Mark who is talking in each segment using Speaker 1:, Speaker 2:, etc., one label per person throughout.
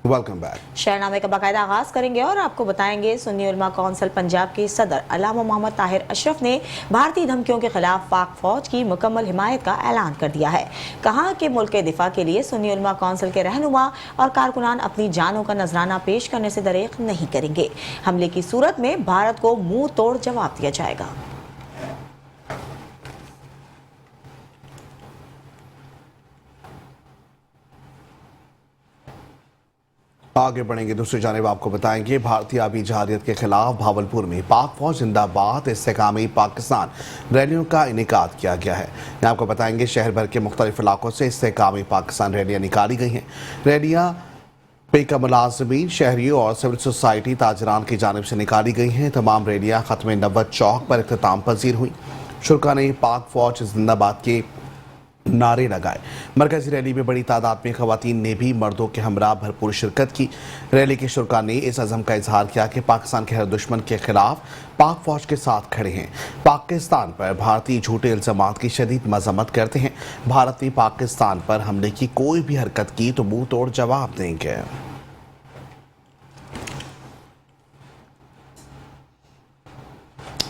Speaker 1: Welcome back.
Speaker 2: शहरनामे का बाकायदा आगाज करेंगे और आपको बताएंगे सुन्नी उलमा कौंसिल पंजाब के सदर अल्लामा मोहम्मद ताहिर अशरफ ने भारतीय धमकियों के खिलाफ पाक फौज की मुकम्मल हिमायत का ऐलान कर दिया है। कहा कि मुल्क के दिफा के लिए सुन्नी उलमा कौंसिल के रहनुमा और कारकुनान अपनी जानों का नजराना पेश करने से दरेक नहीं करेंगे। हमले की सूरत में भारत को मुंह तोड़ जवाब दिया जाएगा।
Speaker 1: आगे बढ़ेंगे। दूसरी जानिब आपको बताएंगे भारतीय आबी जहारियत के खिलाफ भावलपुर में पाक फौज जिंदाबाद इस्तेकामी पाकिस्तान रैलियों का इनेकाद किया गया है। आपको बताएंगे शहर भर के मुख्तलिफ इलाकों से इस्तेकामी पाकिस्तान रैलियां निकाली गई हैं। रैलियां पेका मुलाजमीन, शहरियों और सिविल सोसाइटी ताजरान की जानिब से निकाली गई हैं। तमाम रैलियां खत्म नब्बत चौक पर इख्तिताम पजीर हुई। शुरा ने पाक फौज जिंदाबाद के नारे लगाए। मरकजी रैली में बड़ी तादाद में खवातीन ने भी मर्दों के हमरा भरपूर शिरकत की। रैली के शुरा ने इस अज़म का इजहार किया कि पाकिस्तान के हर दुश्मन के खिलाफ पाक फौज के साथ खड़े हैं। पाकिस्तान पर भारतीय झूठे इल्जामात की शदीद मजम्मत करते हैं। भारत ने पाकिस्तान पर हमले की कोई भी हरकत की तो मुंह तोड़ जवाब देंगे।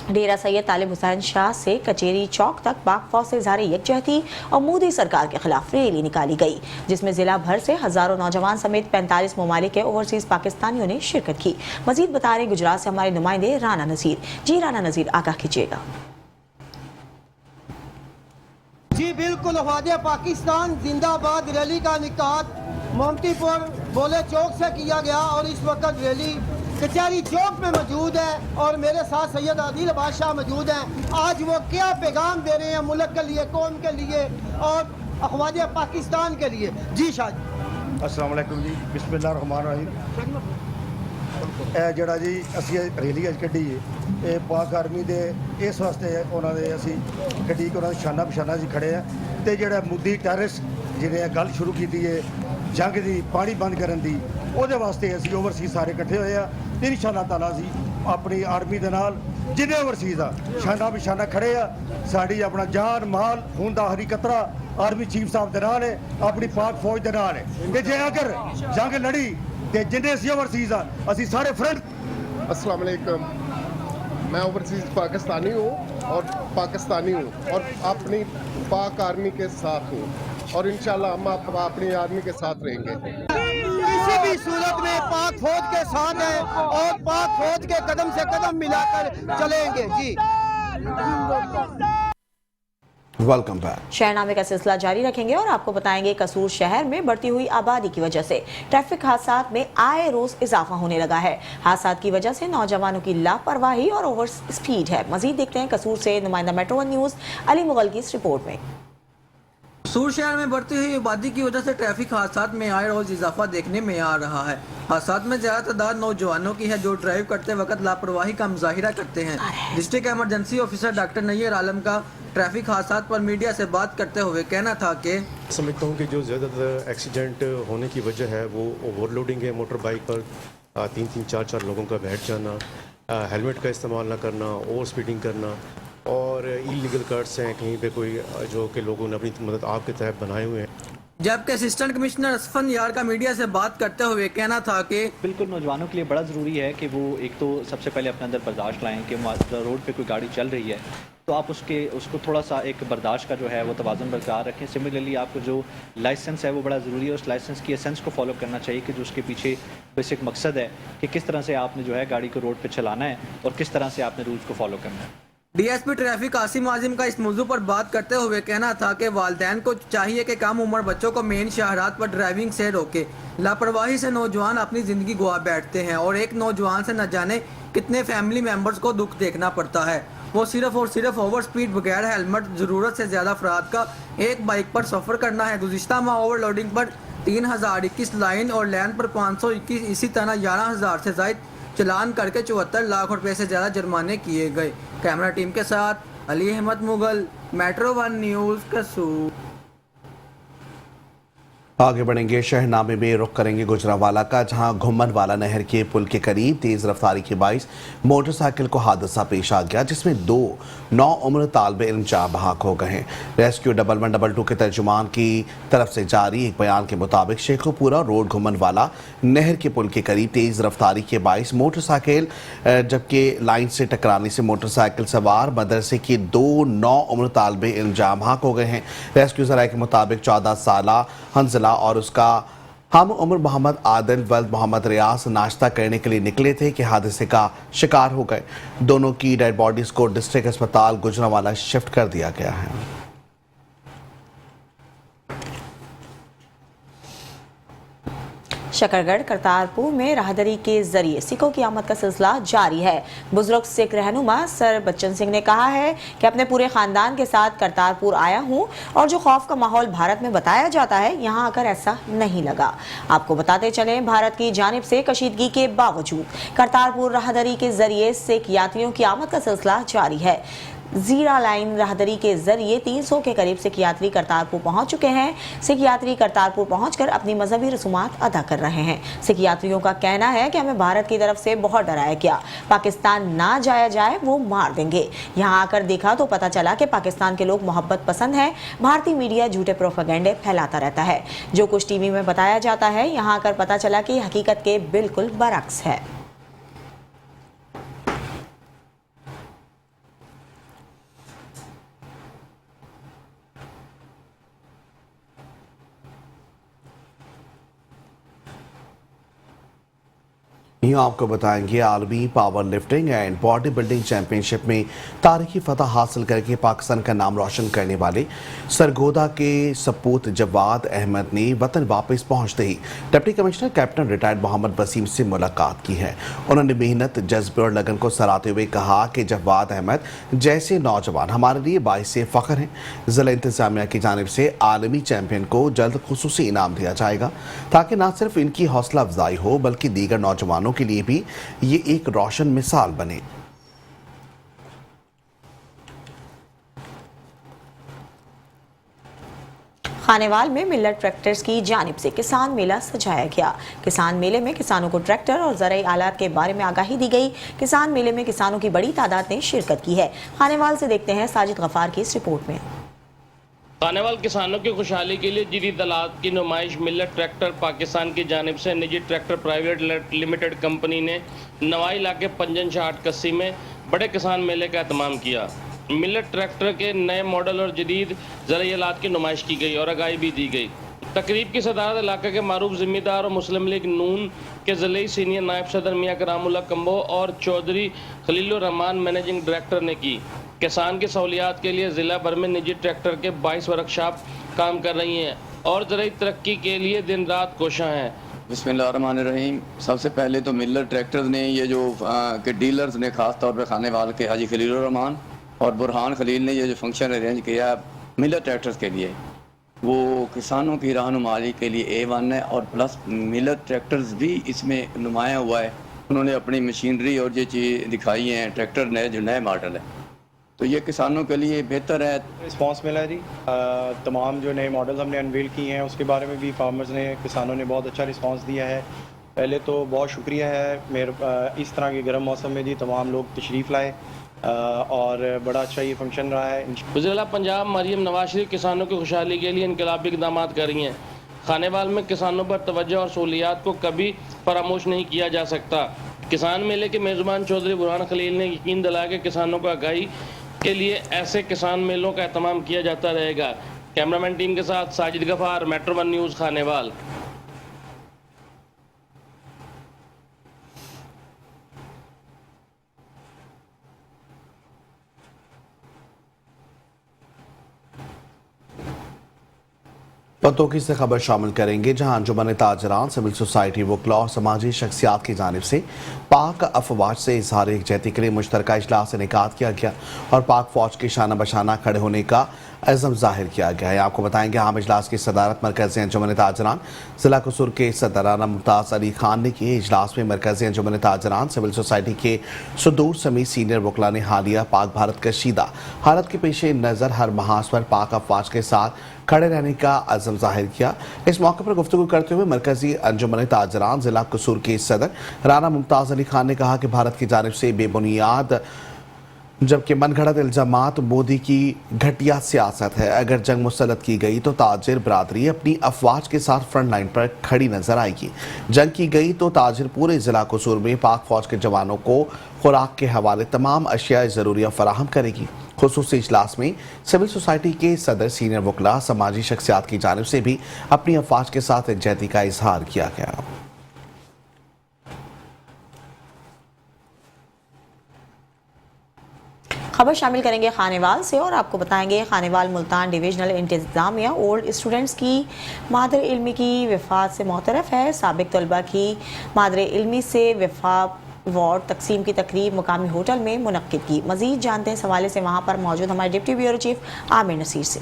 Speaker 2: डेरा सैयद तालिब हुसैन शाह से कचेरी चौक तक पाक फौज से इज़हार यकजहती और मोदी सरकार के खिलाफ रैली निकाली गई, जिसमें जिला भर से हजारों नौजवान समेत 45 ममालिक के ओवरसीज पाकिस्तानियों ने शिरकत की। मजीद बता रहे गुजरात से हमारे नुमाइंदे राना नजीर। जी राना नजीर, आगाह कीजिएगा।
Speaker 3: जी बिल्कुल, ख्वाजा पाकिस्तान जिंदाबाद रैली का निकात मोमतीपुर बोले चौक से किया गया और इस वक्त रैली कचहरी चौक में मौजूद है और मेरे साथ सैयद आदिल बादशाह मौजूद हैं। आज वो क्या पैगाम दे रहे हैं मुल्क के लिए, कौम के लिए और ख्वाजा पाकिस्तान के लिए। जी शाह।
Speaker 4: अस्सलाम वालेकुम जी, बिस्मिल्लाहिर्रहमानिर्रहीम। ਜਿਹੜਾ ਜੀ ਅਸੀਂ ਰੈਲੀ ਅੱਜ ਕੱਢੀ ਹੈ ਇਹ ਪਾਕ ਆਰਮੀ ਦੇ ਇਸ ਵਾਸਤੇ ਉਹਨਾਂ ਦੇ ਅਸੀਂ ਗੱਡੀ ਉਹਨਾਂ ਦੇ ਸ਼ਾਨਾ ਬਸ਼ਾਨਾ ਜੀ ਖੜੇ ਆ ਤੇ ਜਿਹੜਾ ਮੁੱਦੀ ਟੈਰਰਿਸਟ ਜਿਹਨੇ ਇਹ ਗੱਲ ਸ਼ੁਰੂ ਕੀਤੀ ਹੈ ਜੰਗ ਦੀ ਪਾਣੀ ਬੰਦ ਕਰਨ ਦੀ, ਉਹਦੇ ਵਾਸਤੇ ਅਸੀਂ ਓਵਰਸੀਜ਼ ਸਾਰੇ ਇਕੱਠੇ ਹੋਏ ਆ ਤੇ ਇਨਸ਼ਾਅੱਲਾ ਤਾਲਾ ਅਸੀਂ ਆਪਣੀ ਆਰਮੀ ਦੇ ਨਾਲ ਜਿਹਦੇ ਓਵਰਸੀਜ਼ ਆ ਸ਼ਾਨਾ ਬਸ਼ਾਨਾ ਖੜੇ ਆ। ਸਾਡੀ ਆਪਣਾ ਜਾਨ ਮਾਲ ਖੂਨ ਦਾ ਹਰੀ ਕਤਰਾ ਆਰਮੀ ਚੀਫ ਸਾਹਿਬ ਦੇ ਨਾਲ ਹੈ, ਆਪਣੀ ਪਾਕ ਫੌਜ ਦੇ ਨਾਲ ਹੈ ਕਿ ਜੇ ਅਗਰ ਜੰਗ ਲੜੀ ਤੇ ਜਿੰਨੇ ਅਸੀਂ ओवरसीज आ ਅਸੀਂ ਸਾਰੇ फ्रेंड।
Speaker 5: अस्सलाम वालेकुम, मैं ओवरसीज पाकिस्तानी हूँ और पाकिस्तानी हूँ और अपनी पाक आर्मी के साथ हूँ और इंशाल्लाह हम अपनी आर्मी के साथ रहेंगे।
Speaker 3: किसी भी सूरत में पाक फौज के साथ है और पाक फौज के कदम से कदम मिलाकर चलेंगे। जी
Speaker 1: वेलकम बैक।
Speaker 2: शहरनामे का सिलसिला जारी रखेंगे और आपको बताएंगे कसूर शहर में बढ़ती हुई आबादी की वजह से ट्रैफिक हादसात में आए रोज इजाफा होने लगा है। हादसात की वजह से नौजवानों की लापरवाही और ओवर स्पीड है। मजीद देखते हैं कसूर से नुमाइंदा मेट्रो 1 न्यूज अली मुगल की इस रिपोर्ट में।
Speaker 6: कसूर शहर में बढ़ती हुई आबादी की वजह से ट्रैफिक हादसात में आए रोज इजाफा देखने में आ रहा है। हादसात में ज्यादा तादाद नौजवानों की है जो ड्राइव करते वक्त लापरवाही का मुजाहिरा करते हैं। District emergency officer doctor Nayyar Alam का ट्रैफिक हादसात पर मीडिया से बात करते हुए कहना था कि
Speaker 7: समझता हूँ कि जो ज़्यादातर एक्सीडेंट होने की वजह है वो ओवरलोडिंग है। मोटर बाइक पर 3-3, 4-4 लोगों का बैठ जाना, हेलमेट का इस्तेमाल ना करना, ओवर स्पीडिंग करना और इलीगल कार्ड्स हैं कहीं पे कोई जो कि लोगों ने अपनी मदद आपके तहत बनाए हुए हैं।
Speaker 6: जबकि असिस्टेंट कमिश्नर असफन यार का मीडिया से बात करते हुए कहना था कि
Speaker 8: बिल्कुल नौजवानों के लिए बड़ा ज़रूरी है कि वो एक तो सबसे पहले अपने अंदर बर्दाश्त लाएं कि रोड पे कोई गाड़ी चल रही है तो आप उसको थोड़ा सा एक बर्दाश्त का जो है वो तवाज़ुन बरकरार रखें। सिमिलरली आपको जो लाइसेंस है वो बड़ा ज़रूरी है, उस लाइसेंस की एसेंस को फॉलो करना चाहिए कि जो उसके पीछे बेसिक मकसद है कि किस तरह से आपने जो है गाड़ी को रोड पे चलाना है और किस तरह से आपने रूल्स को फॉलो करना है।
Speaker 6: डीएसपी ट्रैफिक आसिम आजिम का इस मौजू पर बात करते हुए कहना था कि वालिदैन को चाहिए कि कम उम्र बच्चों को मेन शाहरात पर ड्राइविंग से रोके। लापरवाही से नौजवान अपनी ज़िंदगी गवा बैठते हैं और एक नौजवान से न जाने कितने फैमिली मेम्बर्स को दुख देखना पड़ता है। वो सिर्फ और सिर्फ ओवर स्पीड बगैर हेलमेट ज़रूरत से ज़्यादा अफराद का एक बाइक पर सफ़र करना है। गुज़िश्ता माह ओवरलोडिंग पर 3021 लाइन और लैन पर 521, इसी तरह 11,000 से ज़ायद चलान करके 74 लाख रुपए से ज़्यादा जुर्माने किए गए। कैमरा टीम के साथ अली अहमद मुगल, मेट्रो 1 न्यूज़, कसूर।
Speaker 1: आगे बढ़ेंगे, शहरनामे में रुख करेंगे गुजरांवाला का, जहां घुम्मनवाला नहर के पुल के करीब तेज रफ्तारी के बाइस मोटरसाइकिल को हादसा पेश आ गया, जिसमें 2 नौउम्र तालिबे इल्म जाँ बहक हो गए हैं। रेस्क्यू 1112 के तर्जुमान की तरफ से जारी एक बयान के मुताबिक शेखोपुरा रोड घुम्मनवाला नहर के पुल के करीब तेज रफ्तारी के बाइस मोटरसाइकिल जबकि लाइन से टकराने से मोटरसाइकिल सवार मदरसे के 2 नौउम्र तालिबे इल्म जाँ बहक हो गए हैं। रेस्क्यू जराये के मुताबिक 14 साला हंजला और उसका हम उम्र मोहम्मद आदिल वल्द मोहम्मद रियाज नाश्ता करने के लिए निकले थे कि हादसे का शिकार हो गए। दोनों की डेड बॉडीज को डिस्ट्रिक्ट अस्पताल गुजरांवाला शिफ्ट कर दिया गया है।
Speaker 2: शकरगढ़ करतारपुर में राहदरी के जरिए सिखों की आमद का सिलसिला जारी है। बुजुर्ग सिख रहनुमा सर बच्चन सिंह ने कहा है कि अपने पूरे खानदान के साथ करतारपुर आया हूं और जो खौफ का माहौल भारत में बताया जाता है, यहां आकर ऐसा नहीं लगा। आपको बताते चलें, भारत की जानिब से कशीदगी के बावजूद करतारपुर राहदरी के जरिए सिख यात्रियों की आमद का सिलसिला जारी है। जीरा लाइन राहदरी के जरिए 300 के करीब सिख यात्री करतारपुर पहुंच चुके हैं। सिख यात्री करतारपुर पहुंचकर अपनी मजहबी रसूमात अदा कर रहे हैं। सिख यात्रियों का कहना है कि हमें भारत की तरफ से बहुत डराया गया, पाकिस्तान ना जाया जाए वो मार देंगे। यहां आकर देखा तो पता चला कि पाकिस्तान के लोग मोहब्बत पसंद हैं। भारतीय मीडिया झूठे प्रोपेगेंडे फैलाता रहता है। जो कुछ टीवी में बताया जाता है, यहां आकर पता चला कि हकीकत के बिल्कुल बरअक्स है।
Speaker 1: यहाँ आपको बताएंगे, आलमी power lifting and body building championship में तारीखी फतह हासिल करके पाकिस्तान का नाम रोशन करने वाले सरगोदा के सपूत जवाद अहमद ने वतन वापस पहुंचते ही deputy commissioner captain retired Mohammad Waseem से मुलाकात की है। उन्होंने मेहनत, जज्बे और लगन को सराहते हुए कहा कि जवाद अहमद जैसे नौजवान हमारे लिए बाइस फ़ख्र हैं। ज़िला इंतजामिया की जानिब से आलमी चैंपियन को जल्द खुसूसी इनाम दिया जाएगा ताकि न सिर्फ इनकी हौसला अफजाई हो बल्कि दीगर नौजवानों के लिए भी ये एक रोशन मिसाल बने।
Speaker 2: खानेवाल में मिल्लत ट्रैक्टर्स की जानिब से किसान मेला सजाया गया। किसान मेले में किसानों को ट्रैक्टर और ज़राई आलात के बारे में आगाही दी गई। किसान मेले में किसानों की बड़ी तादाद ने शिरकत की है। खानेवाल से देखते हैं साजिद गफार की इस रिपोर्ट में।
Speaker 9: खानेवाल किसानों की खुशहाली के लिए जदीद आलात की नुमाइश मिल्लत ट्रैक्टर पाकिस्तान की जानिब से निजी ट्रैक्टर प्राइवेट लिमिटेड कंपनी ने नवाई इलाके पंजन शाट कस्सी में बड़े किसान मेले का एहतमाम किया। मिल्लत ट्रैक्टर के नए मॉडल और जदीद ज़राई आलात की नुमाइश की गई और आगाही भी दी गई। तकरीब की सदारत इलाके के मारूफ ज़िम्मेदार और मुस्लिम लीग नून के ज़िले सीनियर नायब सदर मियाँ करामुल्लाह कम्बो और चौधरी खलीलुर रहमान मैनेजिंग डायरेक्टर ने की। किसान की सहूलियात के लिए ज़िला भर में निजी ट्रैक्टर के 22 वर्कशॉप काम कर रही हैं और ज़राई तरक्की के लिए दिन रात कोशां हैं।
Speaker 10: बिस्मिल्लाहिर्रहमानिर्रहीम। सबसे पहले तो मिल्लत ट्रैक्टर्स ने ये जो के डीलर्स ने ख़ास तौर पर खानेवाल के हाजी खलीलुर रहमान और बुरहान खलील ने ये जो फंक्शन अरेंज किया मिल्लत ट्रैक्टर्स के लिए, वो किसानों की रहनुमाई के लिए A1 है और प्लस मिल्लत ट्रैक्टर्स भी इसमें नुमाया हुआ है। उन्होंने अपनी मशीनरी और ये चीज़ दिखाई हैं, ट्रैक्टर नए जो नए मॉडल है, तो ये किसानों के लिए बेहतर है।
Speaker 11: रिस्पांस मिला है जी। तमाम जो नए मॉडल्स हमने अनवील किए हैं उसके बारे में भी फार्मर्स ने, किसानों ने बहुत अच्छा रिस्पांस दिया है। पहले तो बहुत शुक्रिया है मेरे इस तरह के गर्म मौसम में जी तमाम लोग तशरीफ़ लाए और बड़ा अच्छा ये फंक्शन रहा है।
Speaker 9: ज़िला पंजाब मरियम नवाज शरीफ किसानों की खुशहाली के लिए इनकलाबी इक़दाम कर रही हैं। खानेवाल में किसानों पर तवज्जो और सहूलियात को कभी फरामोश नहीं किया जा सकता। किसान मेले के मेज़बान चौधरी बुरहान खलील ने यकीन दिलाया कि किसानों को आगाही के लिए ऐसे किसान मेलों का एहतमाम किया जाता रहेगा। कैमरामैन टीम के साथ साजिद गफार, मेट्रो 1 न्यूज़, खानेवाल।
Speaker 1: पतोकी से खबर शामिल करेंगे, जहां अंजुमन ताजरान, सिविल सोसाइटी वकला और समाजी शख्सियात की जानिब से पाक अफवाज से इजहार यकजहती के लिए मुश्तरका इजलास इनेकाद किया गया और पाक फौज के शाना बशाना खड़े होने का अज़म जाहिर किया गया है। आपको बताएंगे, आम इजलास की सदारत मरकज़ी अंजुमन ताजरान ज़िला कसूर के सदराना मुमताज़ अली खान ने की। इजलास में मरकज़ी अंजुमन ताजरान, सिविल सोसाइटी के सुदूर समेत सीनियर वकला ने हालिया पाक भारत कशीदा हालत के पेश नज़र हर महाज पर पाक अफवाज के साथ खड़े रहने का अज़म जाहिर किया। इस मौके पर गुफ्तगू करते हुए मरकजी अंजुमन ताजरान जिला कसूर के सदर राना मुमताज़ अली खान ने कहा कि भारत की जानिब से बेबुनियाद जबकि मनगढ़ंत इल्जामात मोदी की घटिया सियासत है। अगर जंग मुसल्लत की गई तो ताजिर बरादरी अपनी अफवाज के साथ फ्रंट लाइन पर खड़ी नजर आएगी। जंग की गई तो ताजिर पूरे जिला कसूर में पाक फौज के जवानों को खुराक के हवाले तमाम अशिया ज़रूरिया फराहम करेगी। खुसूसी इजलास में सिविल सोसाइटी के सदर, सीनियर वकला, समाजी शख्सियात की जानिब से भी अपनी अफवाज के साथ यकजहती का इजहार किया गया।
Speaker 2: खबर शामिल करेंगे खानेवाल से और आपको बताएंगे खानेवाल मुल्तान डिविजनल इंतजामिया ओल्ड स्टूडेंट्स की मादर इल्मी की वफात से मोतरफ है। साबिक तलबा की मादर इल्मी से वफा वार्ड तकसीम की तकरीब मुकामी होटल में मुनक्किद की। मजीद जानते हैं इस हवाले से वहाँ पर मौजूद हमारे deputy bureau chief Aamir Naseer से।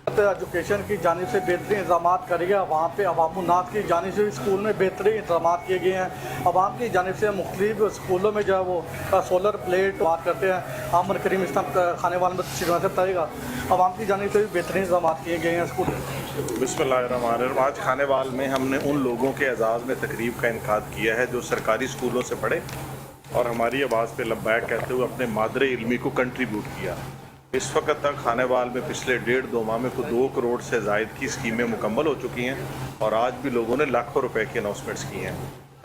Speaker 12: एजुकेशन की जानिब से बेहतरीन इंतजाम करे गए। वहाँ पे अवामुन्नास की जानिब से स्कूल में बेहतरीन इंतजाम किए गए हैं। अवाम की जानिब से मुख्तलिफ स्कूलों में जो है वो सोलर प्लेट बात करते हैं। आमन करीम इस्लाम खानेवाल में तशरीफ बताएगा। अवाम की जानिब से भी बेहतरीन इंतजाम किए गए हैं स्कूल।
Speaker 13: बिस्मिल्लाहिर्रहमानिर्रहीम। आज खानेवाल में हमने उन लोगों के एजाज़ में तकरीब का इनकाद किया है जो सरकारी स्कूलों से पढ़े और हमारी आवाज़ पे लब्बैक कहते हुए अपने मादरे इल्मी को कंट्रीब्यूट किया। इस वक्त तक खानेवाल में पिछले 1.5-2 माह में 2 करोड़ से ज़ायद की स्कीमें मुकम्मल हो चुकी हैं और आज भी लोगों ने लाखों रुपए की अनाउंसमेंट्स की हैं।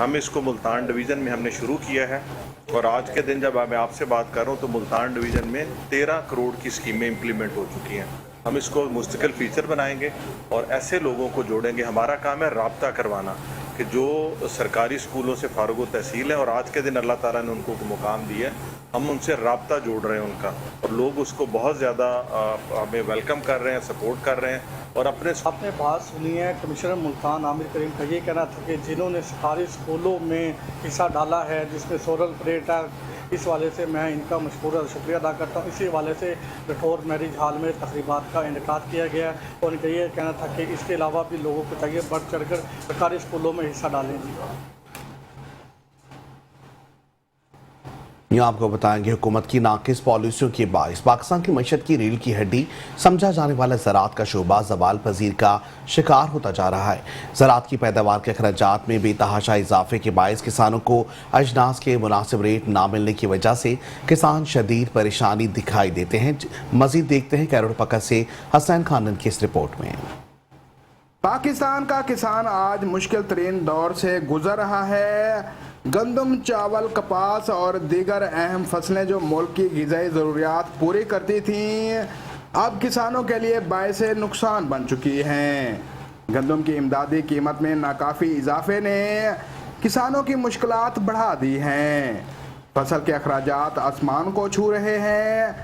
Speaker 13: हम इसको मुल्तान डिवीज़न में हमने शुरू किया है और आज के दिन जब मैं आपसे बात कर रहा हूँ तो मुल्तान डिवीज़न में 13 करोड़ की स्कीमें इम्प्लीमेंट हो चुकी हैं। हम इसको मुस्तकिल फीचर बनाएंगे और ऐसे लोगों को जोड़ेंगे। हमारा काम है राब्ता करवाना कि जो सरकारी स्कूलों से फारुग तहसील है और आज के दिन अल्लाह ताला ने उनको मुकाम दिया है, हम उनसे राब्ता जोड़ रहे हैं उनका, और लोग उसको बहुत ज़्यादा हमें वेलकम कर रहे हैं, सपोर्ट कर रहे हैं। और
Speaker 12: आपने बात सुनी है कमिश्नर मुल्तान आमिर करीम का ये कहना था कि जिन्होंने सरकारी स्कूलों में हिस्सा डाला है जिसमें सोलर प्लेट है, इस वाले से मैं इनका मशकूर शुक्रिया अदा करता हूँ। इसी वाले से रठौर मैरिज हॉल में तकरीबात का इनेकाद किया गया और इनका ये कहना था कि इसके अलावा भी लोगों को चाहिए बढ़ चढ़ कर सरकारी स्कूलों में हिस्सा डालें।
Speaker 1: यहाँ आपको बताएंगे हुकूमत की नाकिस पॉलिसियों के बाइस पाकिस्तान की मईशत की रीढ़ की हड्डी समझा जाने वाला ज़राअत का शोबा ज़वाल पजीर का शिकार होता जा रहा है। ज़राअत की पैदावार के अखराजात में बेतहाशा इजाफे के बाइस किसानों को अजनास के मुनासिब रेट ना मिलने की वजह से किसान शदीद परेशानी दिखाई देते हैं। मजीद देखते हैं कैरोड़ पक्का से हसनैन खान की इस रिपोर्ट में।
Speaker 14: पाकिस्तान का किसान आज मुश्किल तरीन दौर से गुजर रहा है। गंदम, चावल, कपास और दीगर अहम फसलें जो मुल्क की ग़िज़ाई ज़रूरियात पूरी करती थीं अब किसानों के लिए बाइस नुकसान बन चुकी हैं। गंदम की इमदादी कीमत में नाकाफ़ी इजाफे ने किसानों की मुश्किलात बढ़ा दी हैं। फसल के अखराजात आसमान को छू रहे हैं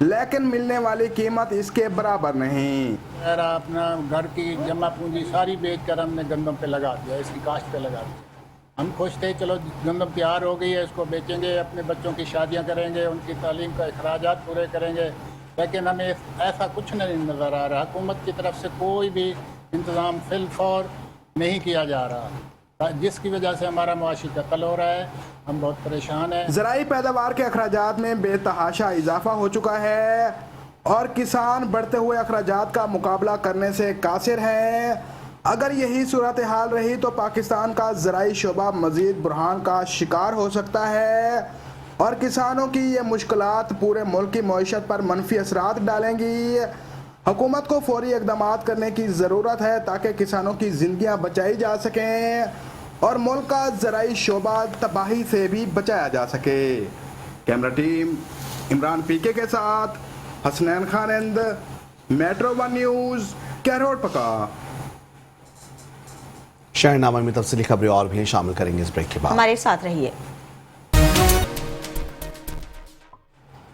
Speaker 14: लेकिन मिलने वाली कीमत इसके बराबर नहीं।
Speaker 15: मेरा अपना घर की जमा पूंजी सारी बेच कर हमने गंदम पे लगा दिया, इसकी काश्त पे लगा दिया। हम खुश थे चलो गंदम तैयार हो गई है, इसको बेचेंगे, अपने बच्चों की शादियां करेंगे, उनकी तालीम का अखराजात पूरे करेंगे, लेकिन हमें ऐसा कुछ नहीं नज़र आ रहा। हुकूमत की तरफ से कोई भी इंतज़ाम फिलफौर नहीं किया जा रहा, जिसकी वजह से हमारा मुआशी कत्ल हो रहा है। हम बहुत परेशान हैं।
Speaker 14: ज़राई पैदावार के अखराजात में बेतहाशा इजाफा हो चुका है और किसान बढ़ते हुए अखराजात का मुकाबला करने से कासिर हैं। अगर यही सूरत हाल रही तो पाकिस्तान का ज़राई शोबा मज़ीद बुरहान का शिकार हो सकता है और किसानों की ये मुश्किलात पूरे मुल्क की मईशत पर मनफी असरात डालेंगी। हुकूमत को फौरी इक़दामात करने की ज़रूरत है ताकि किसानों की ज़िंदगियाँ बचाई जा सकें और मुल्क का ज़राई शोबा तबाही से भी बचाया जा सके। कैमरा टीम इमरान पीके के साथ हसनैन खान, मेट्रो 1 न्यूज़, कैरोड़ पका।
Speaker 1: शहरनामा में तफसीली खबरें और भी शामिल करेंगे इस ब्रेक के बाद।
Speaker 2: हमारे साथ रहिए।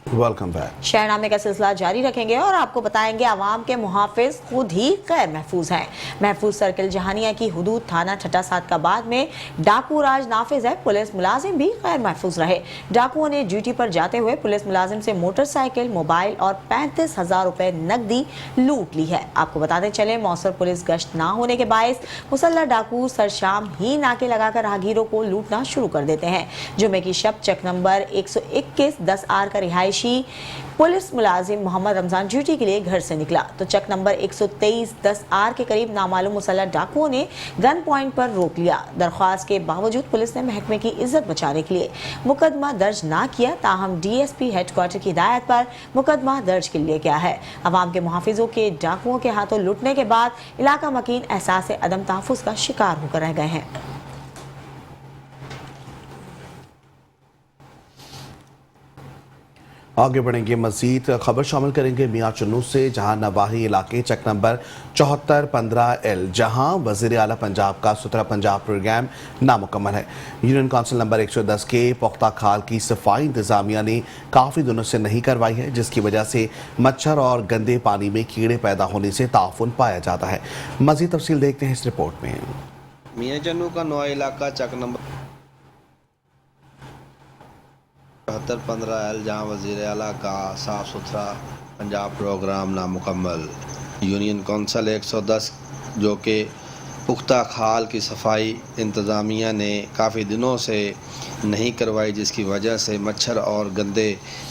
Speaker 1: Welcome back.
Speaker 2: शहरनामे का सिलसिला जारी रखेंगे और आपको बताएंगे आवाम के मुहाफिज खुद ही गैर महफूज हैं। महफूज सर्किल जहानिया की हुदूद थाना ठट्टा सादकाबाद में डाकू राज नाफिज है। पुलिस मुलाजिम भी गैर महफूज रहे। डाकुओं ने ड्यूटी पर जाते हुए पुलिस मुलाजिम से मोटरसाइकिल, मोबाइल और 35,000 रुपए नकदी लूट ली है। आपको बताते चले मौसर पुलिस गश्त ना होने के बायस मुसल्लह डाकू सरशाम ही नाके लगाकर राहगीरों को लूटना शुरू कर देते हैं। जुमे की शब चक नंबर 121 10 आर का रिहायशी रिहायशी पुलिस मुलाजिम मोहम्मद रमजान ड्यूटी के लिए घर से निकला तो चक नंबर 123-10R के करीब नामालूम मुसल्लह डाकुओं ने गन पॉइंट पर रोक लिया। दरख्वास्त के बावजूद पुलिस ने महकमे की इज्जत बचाने के लिए मुकदमा दर्ज ना किया, ताहम DSP हेडक्वार्टर की हिदायत पर मुकदमा दर्ज कर लिया गया है। अवाम के मुहाफिजों के डाकुओं के हाथों लुटने के बाद इलाका मकीन एहसास अदम तहफ़्फ़ुज़ का शिकार होकर रह गए हैं।
Speaker 1: आगे बढ़ेंगे, मजीद खबर शामिल करेंगे मियाँ चुन्नू से, जहां नवाही इलाके चक नंबर 7415L जहां वज़ीर आला पंजाब का सुथरा पंजाब प्रोग्राम नामुकम्मल है। यूनियन काउंसिल नंबर 110 के पुख्ता खाल की सफाई इंतजामिया ने काफ़ी दिनों से नहीं करवाई है, जिसकी वजह से मच्छर और गंदे पानी में कीड़े पैदा होने से ताउन पाया जाता है। मजीद तफसील देखते हैं इस रिपोर्ट में।
Speaker 16: मियाँ चुन्नू का नवा इलाका चक नंबर 7415L जहाँ वज़ीर आला का साफ़ सुथरा पंजाब प्रोग्राम नामुकम्मल। यूनियन कौंसल 110 जो कि पुख्ता खाल की सफाई इंतज़ामिया ने काफ़ी दिनों से नहीं करवाई, जिसकी वजह से मच्छर और गंदे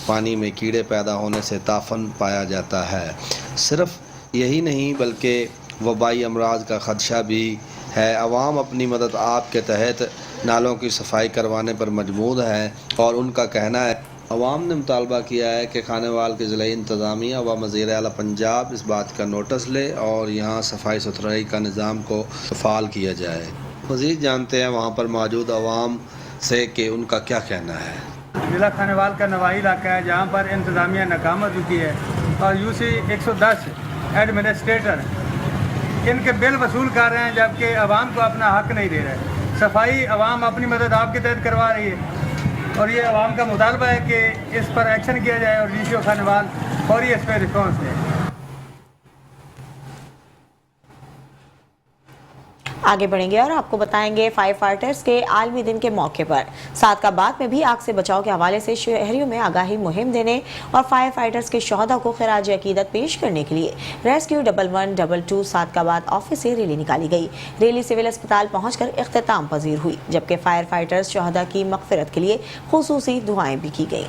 Speaker 16: पानी में कीड़े पैदा होने से ताफन पाया जाता है। सिर्फ यही नहीं बल्कि वबाई अमराज का ख़दशा भी है। अवाम अपनी मदद आपके तहत नालों की सफाई करवाने पर मजबूर है और उनका कहना है, अवाम ने मुतालबा किया है कि खानेवाल के ज़िला इंतज़ामिया व वज़ीर आला पंजाब इस बात का नोटिस ले और यहाँ सफाई सुथराई का निज़ाम को फ़ाल किया जाए। मज़ीद जानते हैं वहाँ पर मौजूद अवाम से कि उनका क्या कहना है।
Speaker 17: ज़िला खानेवाल का नवाही इलाका है जहाँ पर इंतज़ामिया नाकाम हो चुकी है और UC 110 एडमिनिस्ट्रेटर इनके बिल वसूल कर रहे हैं, जबकि अवाम को अपना हक नहीं दे रहे। सफाई अवाम अपनी मदद आपके तहत करवा रही है और ये अवाम का मुतालबा है कि इस पर एक्शन किया जाए और DCO खानेवाल फौरी इस पर रिस्पॉन्स दे।
Speaker 2: आगे बढ़ेंगे और आपको बताएंगे फायर फाइटर्स के आलमी दिन के मौके पर सादकाबाद में भी आग से बचाव के हवाले से शहरियों में आगाही मुहिम देने और फायर फाइटर्स के शोहदा को खिराज अकीदत पेश करने के लिए रेस्क्यू 1122 सादकाबाद ऑफिस से रैली निकाली गई। रैली सिविल अस्पताल पहुंचकर इख्तिताम पजीर हुई, जबकि फायर फाइटर्स शोहदा की मगफिरत के लिए खुसूसी दुआएं भी की गई।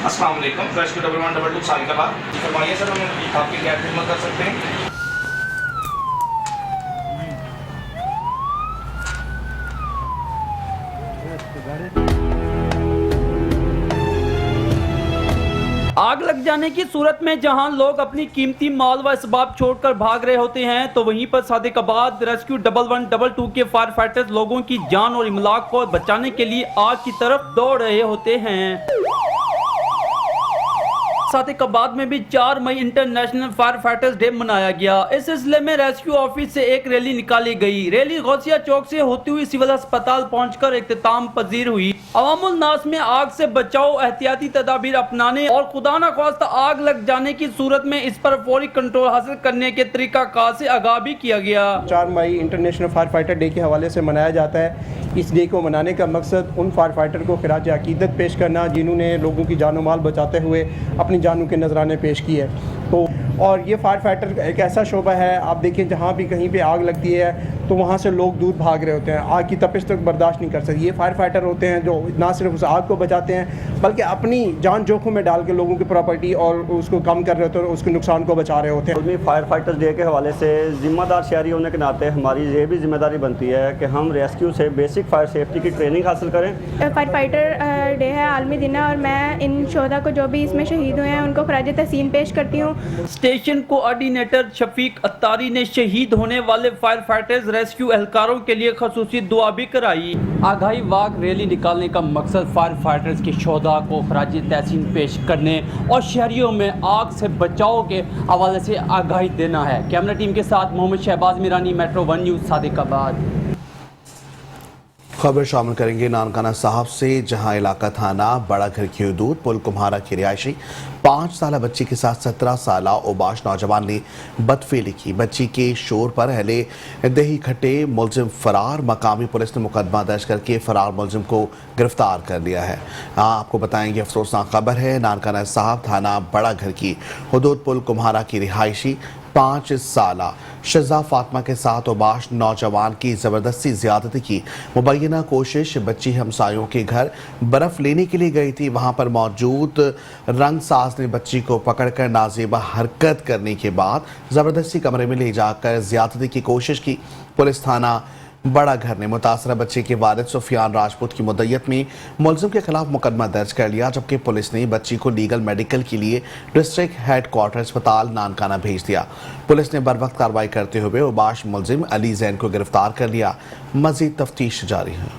Speaker 18: अस्सलाम वालेकुम, रेस्क्यू 1122 सादकाबाद। फरमाइए सर, हम आपकी क्या खिदमत कर सकते हैं?
Speaker 19: आग लग जाने की सूरत में जहां लोग अपनी कीमती माल व असबाब छोड़कर भाग रहे होते हैं, तो वहीं पर सादिकाबाद रेस्क्यू 1122 के फायर फाइटर्स लोगों की जान और इमलाक को बचाने के लिए आग की तरफ दौड़ रहे होते हैं। सादिकाबाद में भी 4 मई इंटरनेशनल फायर फाइटर्स डे मनाया गया। इस सिलसिले में रेस्क्यू ऑफिस से एक रैली निकाली गई। रैली गौसिया चौक से होती हुई सिविल अस्पताल पहुंचकर इख्तिताम पजीर हुई। अवामुल नास में आग से बचाव, एहतियाती तदाबीर अपनाने और खुदा न ख्वास्ता आग लग जाने की सूरत में इस पर फौरी कंट्रोल हासिल करने के तरीकाकार से आगाह भी किया गया।
Speaker 11: 4 मई इंटरनेशनल फायर फाइटर डे के हवाले से मनाया जाता है। इस डे को मनाने का मकसद उन फायर फाइटर को खिराज अकीदत पेश करना जिन्होंने लोगों की जान माल बचाते हुए अपनी जानों के नजराने पेश किए। तो और ये फायर फाइटर एक ऐसा शोबा है, आप देखिए जहाँ भी कहीं पे आग लगती है तो वहाँ से लोग दूर भाग रहे होते हैं, आग की तपिश तक बर्दाश्त नहीं कर सकते। ये फायर फाइटर होते हैं जो ना सिर्फ उस आग को बचाते हैं बल्कि अपनी जान जोखिम में डाल के लोगों की प्रॉपर्टी और उसको कम कर रहे होते हैं और उसके नुकसान को बचा रहे होते हैं।
Speaker 20: फायर फाइटर्स डे के हवाले से ज़िम्मेदार शहरी होने के नाते हमारी ये भी जिम्मेदारी बनती है कि हम रेस्क्यू से बेसिक फायर सेफ्टी की ट्रेनिंग हासिल करें।
Speaker 21: फायर फाइटर डे है, आलमी दिन है और मैं इन शोधा को जो भी इसमें शहीद हुए हैं उनको खराज तहसीन पेश करती हूँ।
Speaker 19: स्टेशन कोऑर्डिनेटर शफीक अत्तारी ने शहीद होने वाले फायर फाइटर्स रेस्क्यू एहलकारों के लिए खसूसी दुआ भी कराई।
Speaker 22: आगाही वाक रैली निकालने का मकसद फायर फाइटर्स के शोधा को खराज तहसीन पेश करने और शहरियों में आग से बचाव के हवाले से आगाही देना है। कैमरा टीम के साथ मोहम्मद शहबाज मीरानी, मेट्रो 1 न्यूज़ सादिकाबाद।
Speaker 1: खबर शामिल करेंगे नानकाना साहब से, जहां इलाका थाना बड़ा घर की हदूद पुल कुम्हारा की रिहायशी 5 साला बच्ची के साथ 17 साला ओबाश नौजवान ने बदफेली की। बच्ची के शोर पर अहले दही इकट्ठे, मुलजिम फरार। मकामी पुलिस ने मुकदमा दर्ज करके फरार मुलजिम को गिरफ्तार कर लिया है। आपको बताएंगे अफसोसनाक खबर है, नानकाना साहब थाना बड़ा घर की हदूद पुल कुम्हारा की रिहायशी 5 साला शज़ा फातिमा के साथ ओबाश नौजवान की ज़बरदस्ती ज़्यादती की मुबैना कोशिश। बच्ची हमसायों के घर बर्फ़ लेने के लिए गई थी। वहां पर मौजूद रंगसाज ने बच्ची को पकड़कर नाजेबा हरकत करने के बाद ज़बरदस्ती कमरे में ले जाकर ज़्यादती की कोशिश की। पुलिस थाना बड़ा घर ने मुतासरा बच्चे के वालिद सुफियान राजपूत की मुद्दत में मुलजिम के खिलाफ मुकदमा दर्ज कर लिया, जबकि पुलिस ने बच्ची को लीगल मेडिकल के लिए डिस्ट्रिक्ट हेडक्वार्टर अस्पताल नानकाना भेज दिया। पुलिस ने बरवक्त कार्रवाई करते हुए ओबाश मुलजिम अली जैन को गिरफ्तार कर लिया। मजीद तफ्तीश जारी है।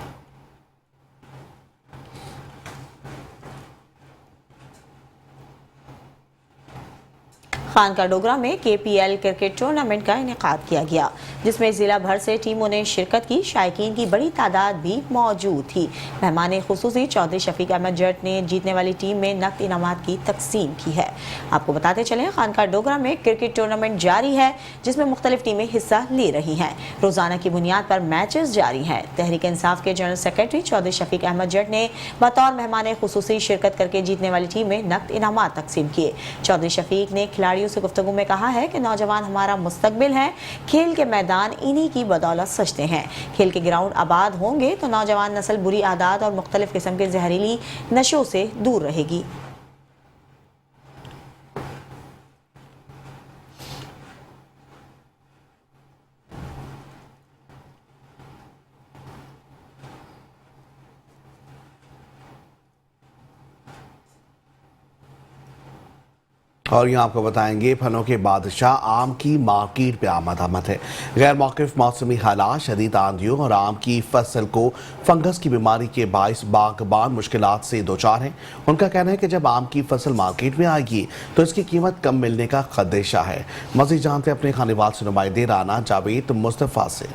Speaker 2: खानका डोगरा में KPL क्रिकेट टूर्नामेंट का इनेकाद किया गया, जिसमें जिला भर से टीमों ने शिरकत की। शायकीन की बड़ी तादाद भी मौजूद थी। मेहमान खुसूसी चौधरी शफीक अहमद जट ने जीतने वाली टीम में नकद इनामात की तकसीम की है। आपको बताते चलें, खानका डोगरा में क्रिकेट टूर्नामेंट जारी है, जिसमें मुख्तलिफ टीमें हिस्सा ले रही हैं। रोजाना की बुनियाद पर मैचेस जारी हैं। तहरीक इंसाफ के जनरल सेक्रेटरी चौधरी शफीक अहमद जट ने बतौर मेहमान खुसूसी शिरकत करके जीतने वाली टीम में नकद इनामात तकसीम किए। चौधरी शफीक ने खिलाड़ियों से गुफ्तगू में कहा है कि नौजवान हमारा मुस्तकबिल है। खेल के मैदान इन्हीं की बदौलत सजते हैं। खेल के ग्राउंड आबाद होंगे तो नौजवान नस्ल बुरी आदत और मुख्तलिफ किस्म के जहरीली नशों से दूर रहेगी।
Speaker 1: और यहाँ आपको बताएंगे, फलों के बादशाह आम की मार्केट पे आमद है। गैर मौक़िफ़ मौसमी हालात, शदीद आंधियों और आम की फसल को फंगस की बीमारी के बाइस बागबान मुश्किलात से दो चार हैं। उनका कहना है कि जब आम की फसल मार्केट में आएगी तो इसकी कीमत कम मिलने का खदशा है। मज़ीद जानते अपने खानेवाल से नुमाइंदे राना जावेद मुस्तफ़ा से।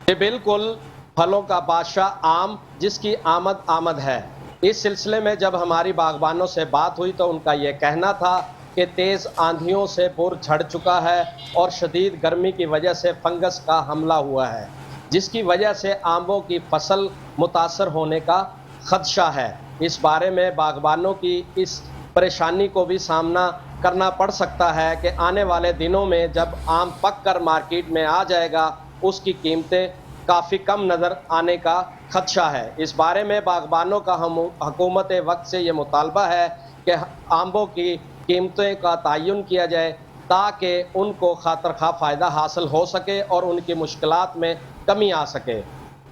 Speaker 4: ये बिल्कुल फलों का बादशाह आम, जिसकी आमद है। इस सिलसिले में जब हमारी बागबानों से बात हुई तो उनका ये कहना था कि तेज़ आंधियों से बुर झड़ चुका है और शदीद गर्मी की वजह से फंगस का हमला हुआ है, जिसकी वजह से आमों की फसल मुतासर होने का खदशा है। इस बारे में बागबानों की इस परेशानी को भी सामना करना पड़ सकता है कि आने वाले दिनों में जब आम पक कर मार्केट में आ जाएगा, उसकी कीमतें काफ़ी कम नज़र आने का खदशा है। इस बारे में बागबानों का हुकूमत वक्त से ये मुतालबा है कि आंबों की कीमतों का तयन किया जाए ताकि उनको खातर खा फ़ायदा हासिल हो सके और उनकी मुश्किलात में कमी आ सके।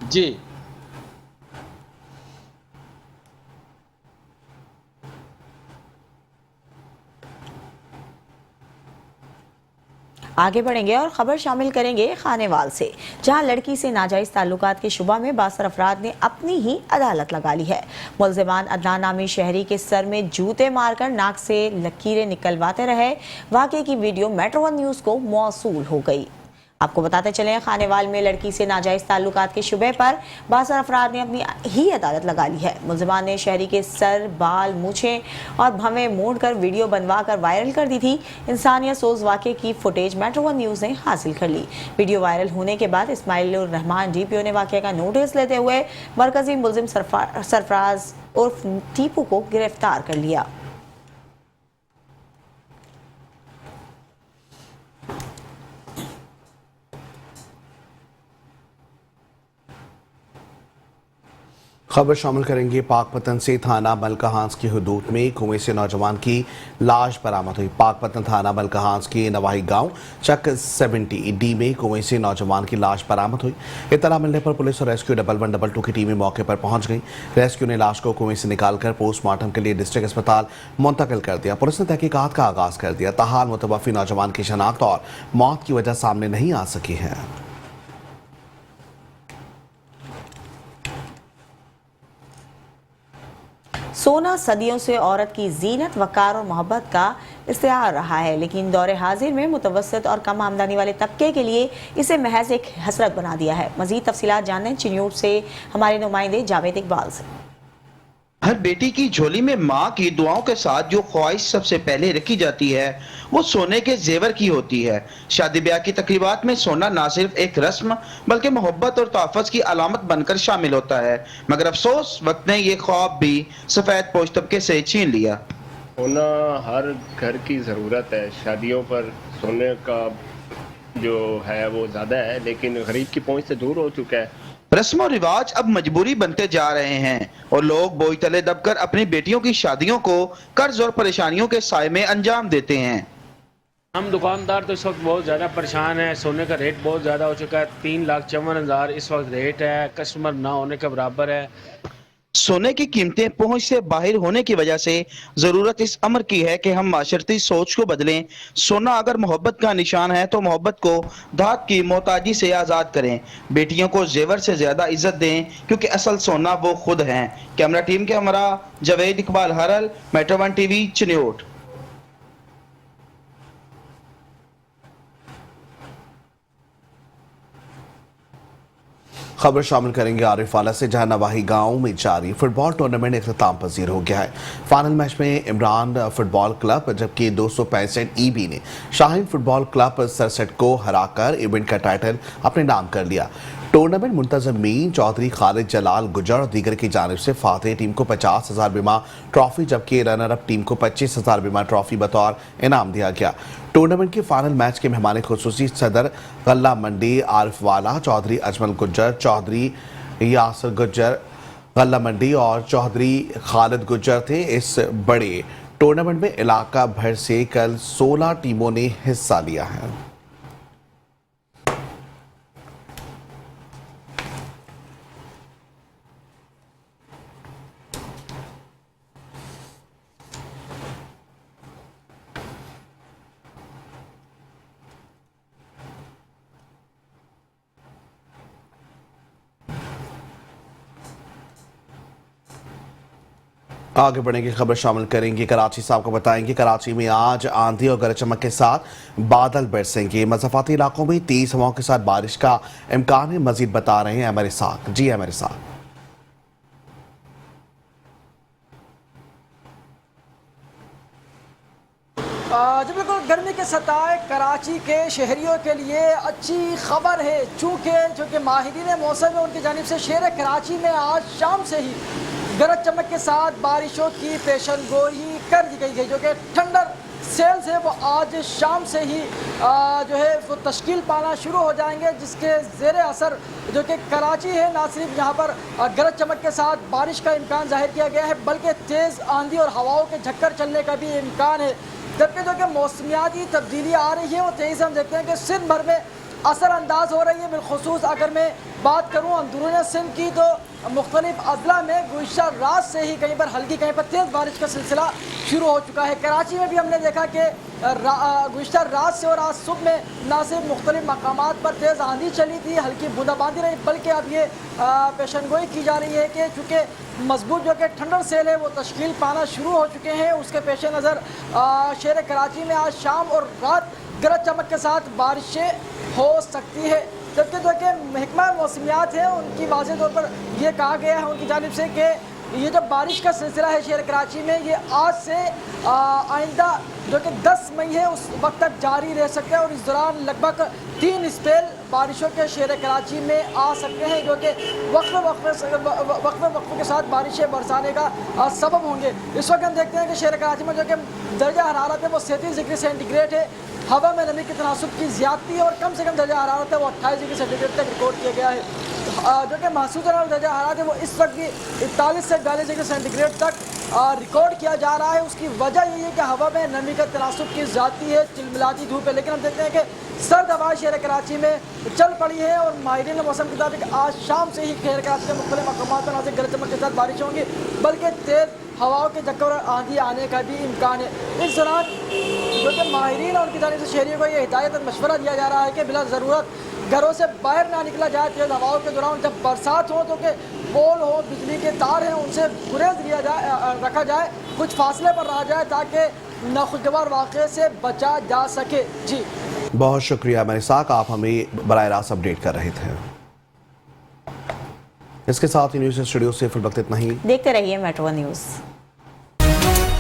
Speaker 4: जी
Speaker 2: आगे बढ़ेंगे और खबर शामिल करेंगे खानेवाल से, जहां लड़की से नाजायज ताल्लुकात के शुबा में बासर अफराद ने अपनी ही अदालत लगा ली है। मुलजिमान अदनान नामी शहरी के सर में जूते मारकर नाक से लकीरें निकलवाते रहे। वाक़े की वीडियो मेट्रो 1 न्यूज़ को मौसूल हो गई। आपको बताते चलें, खानेवाल में लड़की से नाजायज ताल्लुकात के शुबे पर बासर अफराद ने अपनी ही अदालत लगा ली है। मुलजिमान ने शहरी के सर, बाल, मूछें और भवें मोड़ कर वीडियो बनवा कर वायरल कर दी थी। इंसानियत सोज वाक़े की फुटेज मेट्रो 1 न्यूज़ ने हासिल कर ली। वीडियो वायरल होने के बाद इस्माइल रहमान DPO ने वाक़े का नोटिस लेते हुए मरकजी मुलजिम सरफराज उर्फ टीपू को गिरफ्तार कर लिया।
Speaker 1: खबर शामिल करेंगे पाकपतन से। थाना मलकाहांस की हुदूद में कुएं से नौजवान की लाश बरामद हुई। पाकपतन थाना मलकाहांस के नवाही गांव चक 70D में कुएं से नौजवान की लाश बरामद हुई। इत्तला मिलने पर पुलिस और रेस्क्यू 1112 की टीमें मौके पर पहुंच गई। रेस्क्यू ने लाश को कुएं से निकालकर पोस्टमार्टम के लिए डिस्ट्रिक्ट अस्पताल मुंतकिल कर दिया। पुलिस ने तहकीकात का आगाज कर दिया। ताहाल मुतवफ़ी नौजवान की शनाख्त और मौत की वजह सामने नहीं आ सकी है।
Speaker 2: सोना सदियों से औरत की जीनत, वकार और मोहब्बत का इस्तेआर रहा है, लेकिन दौरे हाजिर में मुतवस्सित और कम आमदनी वाले तबके के लिए इसे महज एक हसरत बना दिया है। मजीद तफसीलात जानने चिन्यूट से हमारे नुमाइंदे जावेद इकबाल से।
Speaker 5: हर बेटी की झोली में माँ की दुआओं के साथ जो ख्वाहिश सबसे पहले रखी जाती है वो सोने के जेवर की होती है। शादी ब्याह की तकरीबात में सोना ना सिर्फ एक रस्म बल्कि मोहब्बत और तहफ़्फ़ुज़ की अलामत बनकर शामिल होता है, मगर अफसोस वक्त ने ये ख्वाब भी सफ़ेद पोश तबके से छीन लिया।
Speaker 23: सोना हर घर की ज़रूरत है। शादियों पर
Speaker 3: सोने का जो है वो ज़्यादा है, लेकिन गरीब की पहुंच से दूर हो चुका है।
Speaker 5: रस्म और रिवाज अब मजबूरी बनते जा रहे हैं और लोग बोझ तले दबकर अपनी बेटियों की शादियों को कर्ज और परेशानियों के साए में अंजाम देते हैं।
Speaker 7: हम दुकानदार तो इस वक्त बहुत ज़्यादा परेशान है। सोने का रेट बहुत ज़्यादा हो चुका है, 3,54,000 इस वक्त रेट है, कस्टमर ना होने के बराबर है।
Speaker 5: सोने की कीमतें पहुंच से बाहर होने की वजह से जरूरत इस अमर की है कि हम माशरती सोच को बदलें। सोना अगर मोहब्बत का निशान है तो मोहब्बत को धात की मोहताजी से आज़ाद करें। बेटियों को जेवर से ज्यादा इज्जत दें क्योंकि असल सोना वो खुद हैं। कैमरा टीम के हमरा जवेद इकबाल हरल, मेट्रो 1 टीवी, चिन्योट।
Speaker 1: खबर शामिल करेंगे आरिफ वाला से, जहां नवाही गांव में जारी फुटबॉल टूर्नामेंट इख्तिताम पजीर हो गया है। फाइनल मैच में इमरान फुटबॉल क्लब जबकि 265 ईबी ने शाहीन फुटबॉल क्लब सरसट को हराकर इवेंट का टाइटल अपने नाम कर लिया। टूर्नामेंट मुंतज़मीन चौधरी खालिद जलाल गुजर और दीगर की जानिब से फातेह टीम को 50,000 बीमा ट्रॉफी जबकि रनर अप टीम को 25,000 बीमा ट्रॉफी बतौर इनाम दिया गया। टूर्नामेंट के फाइनल मैच के मेहमान खुसूसी सदर गल्ला मंडी आरिफ वाला, चौधरी अजमल गुज्जर, चौधरी यासर गुज्जर गल्ला मंडी और चौधरी खालिद गुज्जर थे। इस बड़े टूर्नामेंट में इलाका भर से कल 16 टीमों ने हिस्सा लिया है। आगे बढ़ेंगे, खबर शामिल करेंगे कराची से। आपको बताएंगे कराची में आज आंधी और गरज चमक के साथ बादल बरसेंगे। मज़ाफ़ाती इलाकों में तेज हवाओं के साथ बारिश का इम्कान है, मजीद बता रहे हैं हमारे साथ। जी हमारे साथ
Speaker 23: जी बिल्कुल, गर्मी के सताए कराची के शहरियों के लिए अच्छी खबर है, चूँकि माहिरीन मौसम है उनकी जानिब से शहर कराची में आज शाम से ही गरज चमक के साथ बारिशों की पेशन गोई कर दी गई है, जो कि थंडर सेल्स है वो आज शाम से ही जो है वो तश्कील पाना शुरू हो जाएंगे, जिसके ज़ेर असर जो कि कराची है ना सिर्फ यहाँ पर गरज चमक के साथ बारिश का इम्कान जाहिर किया गया है बल्कि तेज़ आंधी और हवाओं के झक्कर चलने का भी इम्कान है। जबकि जो कि मौसमियाती तब्दीली आ रही है वो तेज़ी से हम देखते हैं कि सिंध भर में असरअंदाज हो रही है। बिलखुसूस अगर मैं बात करूँ अंदरून सिंध की तो मुख्तलिफ अजला में गुज़श्ता रात से ही कहीं पर हल्की कहीं पर तेज़ बारिश का सिलसिला शुरू हो चुका है। कराची में भी हमने देखा कि गुज़श्ता रात से और आज सुबह में ना सिर्फ मुख्तलिफ मकामात पर तेज़ आंधी चली थी, हल्की बूंदाबांदी रही, बल्कि अब ये पेशनगोई की जा रही है कि चूँकि मजबूत जो कि ठंडर सेल है वो तश्कील पाना शुरू हो चुके हैं। उसके पेश नज़र शहर कराची में आज शाम और रात गरज चमक के साथ बारिशें हो सकती है। जबकि जो कि महकमा मौसमियात है उनकी वाज़ेह तौर पर यह कहा गया है उनकी जानिब से कि ये जो बारिश का सिलसिला है शहर कराची में ये आज से आइंदा जो कि 10 मई है उस वक्त तक जारी रह सकते हैं और इस दौरान लगभग 3 स्पेल बारिशों के शहर कराची में आ सकते हैं, जो कि वक्फे के साथ बारिशें बरसाने का सबब होंगे। इस वक्त हम देखते हैं कि शहर कराची में जो कि दर्जा हरारत है वो 37 डिग्री सेंटीग्रेड है, हवा में नमी के तनासुब की ज़्यादती है और कम से कम दर्जा हरारत है वो 28 डिग्री सेंटीग्रेड तक रिकॉर्ड किया गया है। जो कि महसूस दर्जा हरारत है वो इस वक्त भी 41 से 42 डिग्री सेंटीग्रेड तक रिकॉर्ड किया जा रहा है। उसकी वजह यही है कि हवा में नमी का तनासुब की ज़्यादती है, चिलमिलाती धूप है, लेकिन हम देखते हैं कि सर्द हवा शहर कराची में चल पड़ी है और माहिरीन मौसम के मुताबिक आज शाम से ही शहर कराची के मुख्तलिफ मकामात पर ना सिर्फ गरज चमक के साथ बारिश होंगी बल्कि तेज़ हवाओं के झक्कर और आंधी आने का भी इम्कान है। इस दौरान जो कि माहिरीन और उनकी जानिब से शहरियों को ये हिदायत और मशवरा दिया जा रहा है कि बिला ज़रूरत घरों से बाहर ना निकला जाए तेज़ हवाओं के दौरान। जब बरसात हो तो कि पोल हो, बिजली के तार हैं, उनसे गुरेज रखा जाए, कुछ फासले पर रहा जाए ताकि नाखुशगवार वाक़े से बचा जा सके। जी
Speaker 1: बहुत शुक्रिया मेरे साथ, आप हमें बराह रास्त अपडेट कर रहे थे। इसके साथ ही न्यूज़ स्टूडियो से फिर वक्त इतना ही।
Speaker 2: देखते रहिए मेट्रो न्यूज़।